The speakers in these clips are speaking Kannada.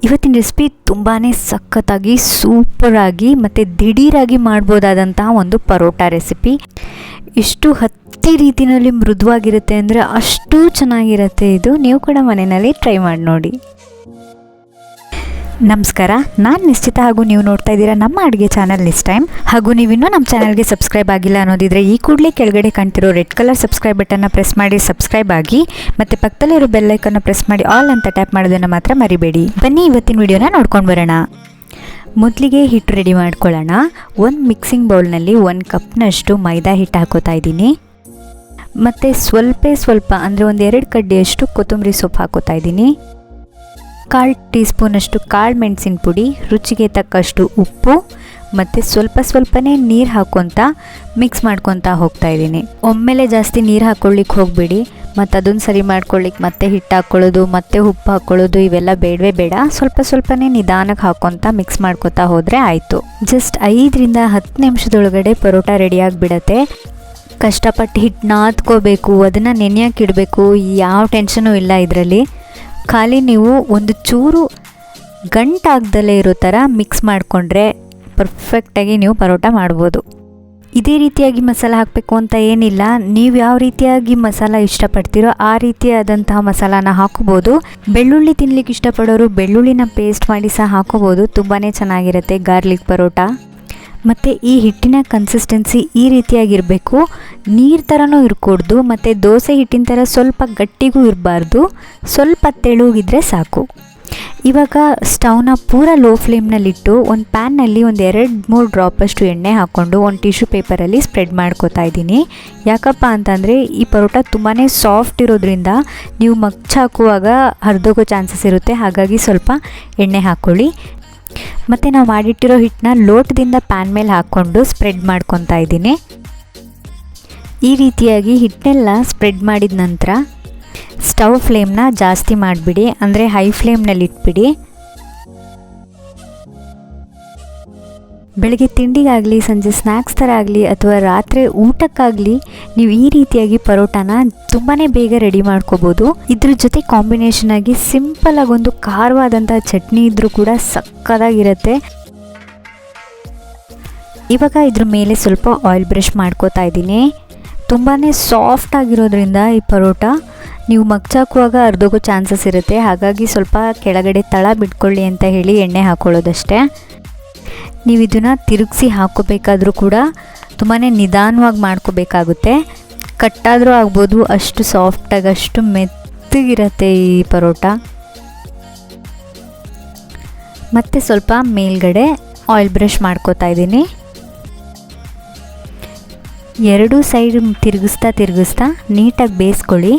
ಇವತ್ತಿನ ರೆಸಿಪಿ ತುಂಬಾ ಸಖತ್ತಾಗಿ ಸೂಪರಾಗಿ ಮತ್ತು ದಿಢೀರಾಗಿ ಮಾಡ್ಬೋದಾದಂತಹ ಒಂದು ಪರೋಟ ರೆಸಿಪಿ. ಎಷ್ಟು ಹತ್ತಿ ರೀತಿಯಲ್ಲಿ ಮೃದುವಾಗಿರುತ್ತೆ ಅಂದರೆ ಅಷ್ಟು ಚೆನ್ನಾಗಿರುತ್ತೆ ಇದು. ನೀವು ಕೂಡ ಮನೆಯಲ್ಲಿ ಟ್ರೈ ಮಾಡಿ ನೋಡಿ. ನಮಸ್ಕಾರ, ನಾನು ನಿಶ್ಚಿತ ಹಾಗೂ ನೀವು ನೋಡ್ತಾ ಇದ್ದೀರಾ ನಮ್ಮ ಅಡುಗೆ ಚಾನಲ್ ನಿಸ್ ಟೈಮ್. ಹಾಗೂ ನೀವಿನ್ನೂ ನಮ್ಮ ಚಾನಲ್ಗೆ ಸಬ್ಸ್ಕ್ರೈಬ್ ಆಗಿಲ್ಲ ಅನ್ನೋದಿದ್ರೆ ಈ ಕೂಡಲೇ ಕೆಳಗಡೆ ಕಾಣ್ತಿರೋ ರೆಡ್ ಕಲರ್ ಸಬ್ಸ್ಕ್ರೈಬ್ ಬಟನ್ನ ಪ್ರೆಸ್ ಮಾಡಿ ಸಬ್ಸ್ಕ್ರೈಬ್ ಆಗಿ, ಮತ್ತು ಪಕ್ಕದಲ್ಲಿರೋ ಬೆಲ್ ಐಕನ್ನ ಪ್ರೆಸ್ ಮಾಡಿ ಆಲ್ ಅಂತ ಟ್ಯಾಪ್ ಮಾಡೋದನ್ನು ಮಾತ್ರ ಮರಿಬೇಡಿ. ಬನ್ನಿ ಇವತ್ತಿನ ವಿಡಿಯೋನ ನೋಡ್ಕೊಂಡು ಬರೋಣ. ಮೊದಲಿಗೆ ಹಿಟ್ಟು ರೆಡಿ ಮಾಡ್ಕೊಳ್ಳೋಣ. ಒಂದು ಮಿಕ್ಸಿಂಗ್ ಬೌಲ್ನಲ್ಲಿ 1 ಕಪ್ನಷ್ಟು ಮೈದಾ ಹಿಟ್ಟು ಹಾಕೋತಾ ಇದ್ದೀನಿ. ಮತ್ತು ಸ್ವಲ್ಪ ಅಂದರೆ ಒಂದು 2 ಕಡ್ಡಿಯಷ್ಟು ಕೊತ್ತಂಬರಿ ಸೊಪ್ಪು ಹಾಕೋತಾ ಇದ್ದೀನಿ. 1/4 ಟೀ ಸ್ಪೂನಷ್ಟು ಕಾಳು ಮೆಣಸಿನ ಪುಡಿ, ರುಚಿಗೆ ತಕ್ಕಷ್ಟು ಉಪ್ಪು ಮತ್ತು ಸ್ವಲ್ಪನೇ ನೀರು ಹಾಕ್ಕೊತ ಮಿಕ್ಸ್ ಮಾಡ್ಕೊತಾ ಹೋಗ್ತಾ ಇದ್ದೀನಿ. ಒಮ್ಮೆಲೆ ಜಾಸ್ತಿ ನೀರು ಹಾಕ್ಕೊಳ್ಳಿಕ್ಕೆ ಹೋಗಬೇಡಿ. ಮತ್ತು ಅದನ್ನು ಸರಿ ಮಾಡ್ಕೊಳ್ಳಿಕ್ಕೆ ಮತ್ತೆ ಹಿಟ್ಟು ಹಾಕ್ಕೊಳ್ಳೋದು, ಮತ್ತೆ ಉಪ್ಪು ಹಾಕ್ಕೊಳ್ಳೋದು ಇವೆಲ್ಲ ಬೇಡವೇ ಬೇಡ. ಸ್ವಲ್ಪನೇ ನಿಧಾನಕ್ಕೆ ಹಾಕ್ಕೊತ ಮಿಕ್ಸ್ ಮಾಡ್ಕೊತಾ ಹೋದರೆ ಆಯಿತು. ಜಸ್ಟ್ 5ರಿಂದ 10 ನಿಮಿಷದೊಳಗಡೆ ಪರೋಟ ರೆಡಿಯಾಗಿಬಿಡತ್ತೆ. ಕಷ್ಟಪಟ್ಟು ಹಿಟ್ಟು ನಾದ್ಕೋಬೇಕು, ಅದನ್ನು ನೆನೆಯೋಕೆ ಇಡಬೇಕು, ಯಾವ ಟೆನ್ಷನೂ ಇಲ್ಲ ಇದರಲ್ಲಿ. ಖಾಲಿ ನೀವು ಒಂದು ಚೂರು ಗಂಟಾಗ್ದಲೇ ಇರೋ ಥರ ಮಿಕ್ಸ್ ಮಾಡಿಕೊಂಡ್ರೆ ಪರ್ಫೆಕ್ಟಾಗಿ ನೀವು ಪರೋಟ ಮಾಡ್ಬೋದು. ಇದೇ ರೀತಿಯಾಗಿ ಮಸಾಲ ಹಾಕಬೇಕು ಅಂತ ಏನಿಲ್ಲ. ನೀವು ಯಾವ ರೀತಿಯಾಗಿ ಮಸಾಲ ಇಷ್ಟಪಡ್ತೀರೋ ಆ ರೀತಿಯಾದಂತಹ ಮಸಾಲಾನ ಹಾಕೋಬೋದು. ಬೆಳ್ಳುಳ್ಳಿ ತಿನ್ಲಿಕ್ಕೆ ಇಷ್ಟಪಡೋರು ಬೆಳ್ಳುಳ್ಳಿನ ಪೇಸ್ಟ್ ಮಾಡಿ ಸಹ ಹಾಕೋಬೋದು. ತುಂಬಾ ಚೆನ್ನಾಗಿರುತ್ತೆ ಗಾರ್ಲಿಕ್ ಪರೋಟ. ಮತ್ತು ಈ ಹಿಟ್ಟಿನ ಕನ್ಸಿಸ್ಟೆನ್ಸಿ ಈ ರೀತಿಯಾಗಿರಬೇಕು. ನೀರು ಥರನೂ ಇರಕೂಡ್ದು, ಮತ್ತು ದೋಸೆ ಹಿಟ್ಟಿನ ಥರ ಸ್ವಲ್ಪ ಗಟ್ಟಿಗೂ ಇರಬಾರ್ದು. ಸ್ವಲ್ಪ ತೆಳುಗಿದ್ರೆ ಸಾಕು. ಇವಾಗ ಸ್ಟವ್ನ ಪೂರ ಲೋ ಫ್ಲೇಮ್ನಲ್ಲಿಟ್ಟು ಒಂದು ಪ್ಯಾನ್ನಲ್ಲಿ ಒಂದು 2-3 ಡ್ರಾಪಷ್ಟು ಎಣ್ಣೆ ಹಾಕ್ಕೊಂಡು ಒಂದು ಟಿಶ್ಯೂ ಪೇಪರಲ್ಲಿ ಸ್ಪ್ರೆಡ್ ಮಾಡ್ಕೋತಾ ಇದ್ದೀನಿ. ಯಾಕಪ್ಪ ಅಂತಂದರೆ ಈ ಪರೋಟ ತುಂಬಾ ಸಾಫ್ಟ್ ಇರೋದ್ರಿಂದ ನೀವು ಮಗ್ಚಾಕುವಾಗ ಹರಿದೋಗೋ ಚಾನ್ಸಸ್ ಇರುತ್ತೆ. ಹಾಗಾಗಿ ಸ್ವಲ್ಪ ಎಣ್ಣೆ ಹಾಕ್ಕೊಳ್ಳಿ. ಮತ್ತು ನಾವು ಮಾಡಿಟ್ಟಿರೋ ಹಿಟ್ಟನ್ನ ಲೋಟದಿಂದ ಪ್ಯಾನ್ ಮೇಲೆ ಹಾಕ್ಕೊಂಡು ಸ್ಪ್ರೆಡ್ ಮಾಡ್ಕೊತಾ ಇದ್ದೀನಿ. ಈ ರೀತಿಯಾಗಿ ಹಿಟ್ಟನ್ನೆಲ್ಲ ಸ್ಪ್ರೆಡ್ ಮಾಡಿದ ನಂತರ ಸ್ಟವ್ ಫ್ಲೇಮ್ನ ಜಾಸ್ತಿ ಮಾಡಿಬಿಡಿ, ಅಂದರೆ ಹೈ ಫ್ಲೇಮ್ನಲ್ಲಿ ಇಟ್ಬಿಡಿ. ಬೆಳಗ್ಗೆ ತಿಂಡಿಗಾಗಲಿ, ಸಂಜೆ ಸ್ನ್ಯಾಕ್ಸ್ ಥರ ಆಗಲಿ, ಅಥವಾ ರಾತ್ರಿ ಊಟಕ್ಕಾಗಲಿ ನೀವು ಈ ರೀತಿಯಾಗಿ ಪರೋಟಾನ ತುಂಬಾ ಬೇಗ ರೆಡಿ ಮಾಡ್ಕೋಬೋದು. ಇದ್ರ ಜೊತೆ ಕಾಂಬಿನೇಷನ್ ಆಗಿ ಸಿಂಪಲ್ಲಾಗಿ ಒಂದು ಖಾರವಾದಂಥ ಚಟ್ನಿ ಇದ್ದರೂ ಕೂಡ ಸಕ್ಕತ್ತಾಗಿರುತ್ತೆ. ಇವಾಗ ಇದ್ರ ಮೇಲೆ ಸ್ವಲ್ಪ ಆಯಿಲ್ ಬ್ರಷ್ ಮಾಡ್ಕೋತಾ ಇದ್ದೀನಿ. ತುಂಬಾ ಸಾಫ್ಟ್ ಆಗಿರೋದ್ರಿಂದ ಈ ಪರೋಟ ನೀವು ಮಗ್ಚಾಕುವಾಗ ಅರ್ಧೋಗೋ ಚಾನ್ಸಸ್ ಇರುತ್ತೆ. ಹಾಗಾಗಿ ಸ್ವಲ್ಪ ಕೆಳಗಡೆ ತಳ ಬಿಟ್ಕೊಳ್ಳಿ ಅಂತ ಹೇಳಿ ಎಣ್ಣೆ ಹಾಕ್ಕೊಳ್ಳೋದಷ್ಟೇ. ನೀವು ಇದನ್ನು ತಿರುಗಿಸಿ ಹಾಕ್ಕೋಬೇಕಾದ್ರೂ ಕೂಡ ತುಂಬಾ ನಿಧಾನವಾಗಿ ಮಾಡ್ಕೋಬೇಕಾಗುತ್ತೆ. ಕಟ್ಟಾದರೂ ಆಗ್ಬೋದು, ಅಷ್ಟು ಸಾಫ್ಟಾಗಿ ಅಷ್ಟು ಮೆತ್ತಗಿರುತ್ತೆ ಈ ಪರೋಟ. ಮತ್ತು ಸ್ವಲ್ಪ ಮೇಲ್ಗಡೆ ಆಯಿಲ್ ಬ್ರಷ್ ಮಾಡ್ಕೋತಾ ಇದ್ದೀನಿ. 2 ಸೈಡ್ ತಿರುಗಿಸ್ತಾ ನೀಟಾಗಿ ಬೇಯಿಸ್ಕೊಳ್ಳಿ.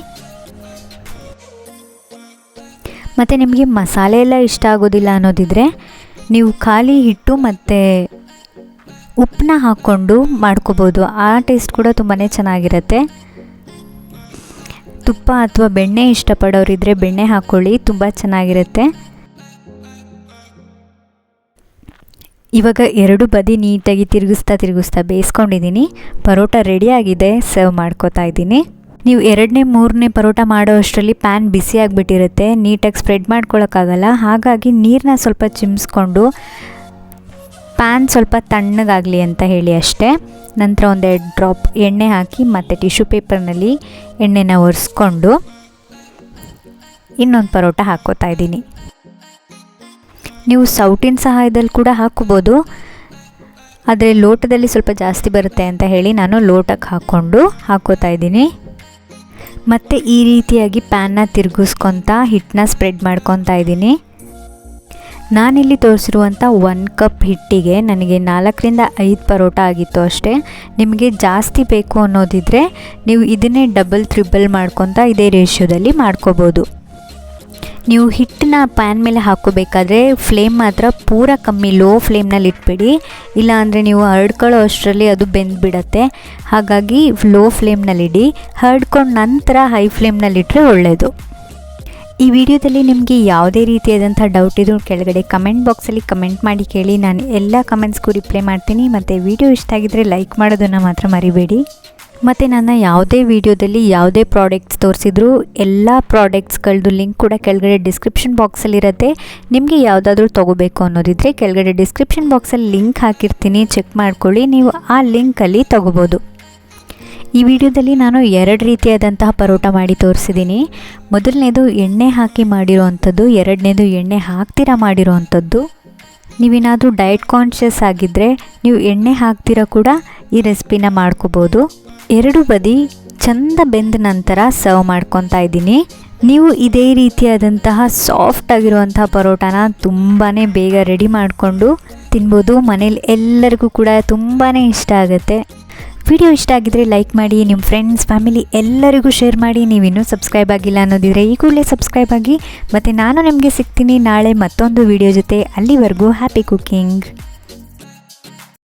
ಮತ್ತು ನಿಮಗೆ ಮಸಾಲೆ ಎಲ್ಲ ಇಷ್ಟ ಆಗೋದಿಲ್ಲ ಅನ್ನೋದಿದ್ರೆ ನೀವು ಖಾಲಿ ಹಿಟ್ಟು ಮತ್ತು ಉಪ್ಪನ್ನ ಹಾಕ್ಕೊಂಡು ಮಾಡ್ಕೋಬೋದು. ಆ ಟೇಸ್ಟ್ ಕೂಡ ತುಂಬಾ ಚೆನ್ನಾಗಿರುತ್ತೆ. ತುಪ್ಪ ಅಥವಾ ಬೆಣ್ಣೆ ಇಷ್ಟಪಡೋರಿದ್ದರೆ ಬೆಣ್ಣೆ ಹಾಕ್ಕೊಳ್ಳಿ, ತುಂಬ ಚೆನ್ನಾಗಿರುತ್ತೆ. ಇವಾಗ 2 ಬದಿ ನೀಟಾಗಿ ತಿರುಗಿಸ್ತಾ ಬೇಯಿಸ್ಕೊಂಡಿದ್ದೀನಿ. ಪರೋಟ ರೆಡಿಯಾಗಿದೆ, ಸರ್ವ್ ಮಾಡ್ಕೋತಾ ಇದ್ದೀನಿ. ನೀವು 2ನೇ 3ನೇ ಪರೋಟ ಮಾಡೋ ಅಷ್ಟರಲ್ಲಿ ಪ್ಯಾನ್ ಬಿಸಿ ಆಗಿಬಿಟ್ಟಿರುತ್ತೆ, ನೀಟಾಗಿ ಸ್ಪ್ರೆಡ್ ಮಾಡ್ಕೊಳ್ಳೋಕ್ಕಾಗಲ್ಲ. ಹಾಗಾಗಿ ನೀರನ್ನ ಸ್ವಲ್ಪ ಚಿಮ್ಸ್ಕೊಂಡು ಪ್ಯಾನ್ ಸ್ವಲ್ಪ ತಣ್ಣಗಾಗಲಿ ಅಂತ ಹೇಳಿ ಅಷ್ಟೇ. ನಂತರ ಒಂದು 2 ಡ್ರಾಪ್ ಎಣ್ಣೆ ಹಾಕಿ ಮತ್ತು ಟಿಶ್ಯೂ ಪೇಪರ್ನಲ್ಲಿ ಎಣ್ಣೆನ ಒರೆಸ್ಕೊಂಡು ಇನ್ನೊಂದು ಪರೋಟ ಹಾಕ್ಕೋತಾ ಇದ್ದೀನಿ. ನೀವು ಸೌಟಿನ ಸಹಾಯದಲ್ಲಿ ಕೂಡ ಹಾಕ್ಕೋಬೋದು, ಆದರೆ ಲೋಟದಲ್ಲಿ ಸ್ವಲ್ಪ ಜಾಸ್ತಿ ಬರುತ್ತೆ ಅಂತ ಹೇಳಿ ನಾನು ಲೋಟಕ್ಕೆ ಹಾಕ್ಕೋತಾ ಇದ್ದೀನಿ. ಮತ್ತು ಈ ರೀತಿಯಾಗಿ ಪ್ಯಾನ್ನ ತಿರುಗಿಸ್ಕೊತಾ ಹಿಟ್ಟನ್ನ ಸ್ಪ್ರೆಡ್ ಮಾಡ್ಕೊತಾ ಇದ್ದೀನಿ. ನಾನಿಲ್ಲಿ ತೋರಿಸಿರುವಂಥ 1 ಕಪ್ ಹಿಟ್ಟಿಗೆ ನನಗೆ 4ರಿಂದ 5 ಪರೋಟ ಆಗಿತ್ತು ಅಷ್ಟೇ. ನಿಮಗೆ ಜಾಸ್ತಿ ಬೇಕು ಅನ್ನೋದಿದ್ದರೆ ನೀವು ಇದನ್ನೇ ಡಬಲ್ ತ್ರಿಬಲ್ ಮಾಡ್ಕೊತಾ ಇದೇ ರೇಷಿಯೋದಲ್ಲಿ ಮಾಡ್ಕೋಬೋದು. ನೀವು ಹಿಟ್ಟನ್ನ ಪ್ಯಾನ್ ಮೇಲೆ ಹಾಕ್ಕೋಬೇಕಾದ್ರೆ ಫ್ಲೇಮ್ ಮಾತ್ರ ಪೂರ ಕಮ್ಮಿ ಲೋ ಫ್ಲೇಮ್ನಲ್ಲಿ ಇಟ್ಬಿಡಿ, ಇಲ್ಲಾಂದರೆ ನೀವು ಹರಡ್ಕೊಳ್ಳೋ ಅಷ್ಟರಲ್ಲಿ ಅದು ಬೆಂದುಬಿಡತ್ತೆ. ಹಾಗಾಗಿ ಲೋ ಫ್ಲೇಮ್ನಲ್ಲಿಡಿ. ಹರಡ್ಕೊಂಡು ನಂತರ ಹೈ ಫ್ಲೇಮ್ನಲ್ಲಿಟ್ಟರೆ ಒಳ್ಳೆಯದು. ಈ ವಿಡಿಯೋದಲ್ಲಿ ನಿಮಗೆ ಯಾವುದೇ ರೀತಿಯಾದಂಥ ಡೌಟ್ ಇದ್ರೂ ಕೆಳಗಡೆ ಕಮೆಂಟ್ ಬಾಕ್ಸಲ್ಲಿ ಕಮೆಂಟ್ ಮಾಡಿ ಕೇಳಿ. ನಾನು ಎಲ್ಲ ಕಮೆಂಟ್ಸ್ಗೂ ರಿಪ್ಲೈ ಮಾಡ್ತೀನಿ. ಮತ್ತು ವಿಡಿಯೋ ಇಷ್ಟ ಆಗಿದ್ದರೆ ಲೈಕ್ ಮಾಡೋದನ್ನು ಮಾತ್ರ ಮರಿಬೇಡಿ. ಮತ್ತು ನನ್ನ ಯಾವುದೇ ವಿಡಿಯೋದಲ್ಲಿ ಯಾವುದೇ ಪ್ರಾಡಕ್ಟ್ಸ್ ತೋರಿಸಿದ್ರು ಎಲ್ಲ ಪ್ರಾಡಕ್ಟ್ಸ್ಗಳದ್ದು ಲಿಂಕ್ ಕೂಡ ಕೆಳಗಡೆ ಡಿಸ್ಕ್ರಿಪ್ಷನ್ ಬಾಕ್ಸಲ್ಲಿರುತ್ತೆ. ನಿಮಗೆ ಯಾವುದಾದ್ರೂ ತೊಗೋಬೇಕು ಅನ್ನೋದಿದ್ದರೆ ಕೆಳಗಡೆ ಡಿಸ್ಕ್ರಿಪ್ಷನ್ ಬಾಕ್ಸಲ್ಲಿ ಲಿಂಕ್ ಹಾಕಿರ್ತೀನಿ, ಚೆಕ್ ಮಾಡ್ಕೊಳ್ಳಿ. ನೀವು ಆ ಲಿಂಕಲ್ಲಿ ತೊಗೋಬೋದು. ಈ ವಿಡಿಯೋದಲ್ಲಿ ನಾನು 2 ರೀತಿಯಾದಂತಹ ಪರೋಟ ಮಾಡಿ ತೋರಿಸಿದ್ದೀನಿ. ಮೊದಲನೇದು ಎಣ್ಣೆ ಹಾಕಿ ಮಾಡಿರೋವಂಥದ್ದು, ಎರಡನೇದು ಎಣ್ಣೆ ಹಾಕ್ತಿರ ಮಾಡಿರೋವಂಥದ್ದು. ನೀವೇನಾದರೂ ಡಯಟ್ ಕಾನ್ಷಿಯಸ್ ಆಗಿದ್ದರೆ ನೀವು ಎಣ್ಣೆ ಹಾಕ್ತಿರ ಕೂಡ ಈ ರೆಸಿಪಿನ ಮಾಡ್ಕೋಬೋದು. 2 ಬದಿ ಚಂದ ಬೆಂದ ನಂತರ ಸರ್ವ್ ಮಾಡ್ಕೊತಾ ಇದ್ದೀನಿ. ನೀವು ಇದೇ ರೀತಿಯಾದಂತಹ ಸಾಫ್ಟ್ ಆಗಿರುವಂತಹ ಪರೋಟಾನ ತುಂಬಾ ಬೇಗ ರೆಡಿ ಮಾಡಿಕೊಂಡು ತಿನ್ಬೋದು. ಮನೇಲಿ ಎಲ್ಲರಿಗೂ ಕೂಡ ತುಂಬಾ ಇಷ್ಟ ಆಗುತ್ತೆ. ವಿಡಿಯೋ ಇಷ್ಟ ಆಗಿದ್ರೆ ಲೈಕ್ ಮಾಡಿ, ನಿಮ್ಮ ಫ್ರೆಂಡ್ಸ್ ಫ್ಯಾಮಿಲಿ ಎಲ್ಲರಿಗೂ ಶೇರ್ ಮಾಡಿ. ನೀವಿನ್ನೂ ಸಬ್ಸ್ಕ್ರೈಬ್ ಆಗಿಲ್ಲ ಅನ್ನೋದಿದ್ರೆ ಈ ಕೂಡಲೇ ಸಬ್ಸ್ಕ್ರೈಬ್ ಆಗಿ. ಮತ್ತು ನಾನು ನಿಮಗೆ ಸಿಗ್ತೀನಿ ನಾಳೆ ಮತ್ತೊಂದು ವಿಡಿಯೋ ಜೊತೆ. ಅಲ್ಲಿವರೆಗೂ ಹ್ಯಾಪಿ ಕುಕ್ಕಿಂಗ್.